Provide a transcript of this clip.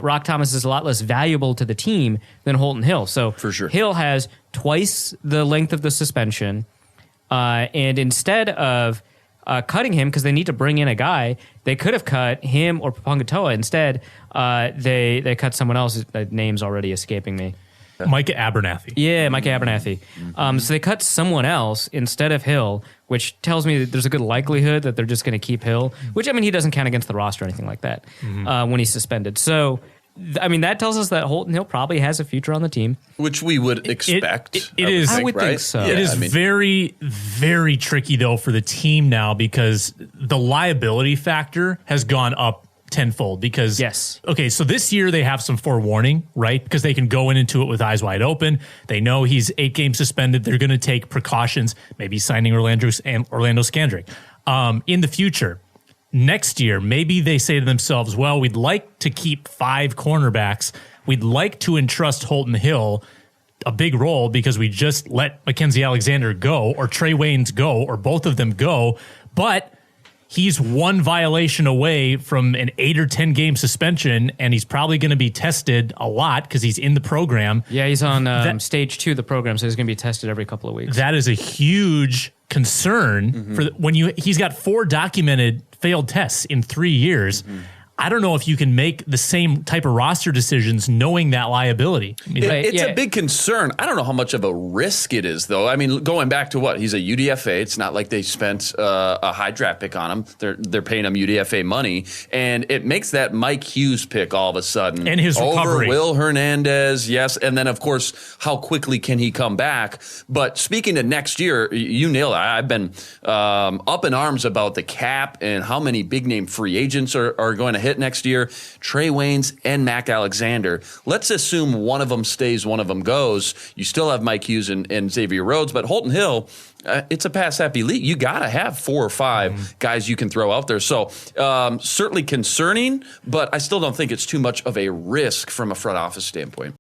Rock Thomas is a lot less valuable to the team than Holton Hill. So For sure. Hill has twice the length of the suspension, and instead of cutting him because they need to bring in a guy, they could have cut him or Papangatoa. Instead, they cut someone else. The name's already escaping me. Micah Abernathy. Yeah, Micah Abernathy. So they cut someone else instead of Hill, which tells me that there's a good likelihood that they're just going to keep Hill, which, I mean, he doesn't count against the roster or anything like that when he's suspended. So, I mean, that tells us that Holton Hill probably has a future on the team. Which we would expect. I would think so. It is very, very tricky, though, for the team now because the liability factor has gone up tenfold because okay, so this year they have some forewarning, right? Because they can go into it with eyes wide open. They know he's 8 games suspended. They're going to take precautions, maybe signing Orlando Scandrick. In the future, next year, maybe they say to themselves, well, we'd like to keep 5 cornerbacks. We'd like to entrust Holton Hill a big role because we just let Mackenzie Alexander go or Trey Waynes go or both of them go, but he's 1 violation away from an 8 or 10 game suspension, and he's probably going to be tested a lot because he's in the program. Yeah, he's on stage 2 of the program, so he's going to be tested every couple of weeks. That is a huge concern for he's got 4 documented failed tests in 3 years. I don't know if you can make the same type of roster decisions knowing that liability. I mean, it's a big concern. I don't know how much of a risk it is, though. I mean, going back to he's a UDFA. It's not like they spent a high draft pick on him. They're paying him UDFA money, and it makes that Mike Hughes pick all of a sudden. And his recovery. Over Will Hernandez, yes. And then, of course, how quickly can he come back? But speaking of next year, you nailed it. I've been up in arms about the cap and how many big-name free agents are going to hit next year. Trey Waynes and Mac Alexander. Let's assume one of them stays, one of them goes. You still have Mike Hughes and Xavier Rhodes, but Holton Hill, it's a pass-happy league. You got to have 4 or 5 guys you can throw out there. So certainly concerning, but I still don't think it's too much of a risk from a front office standpoint.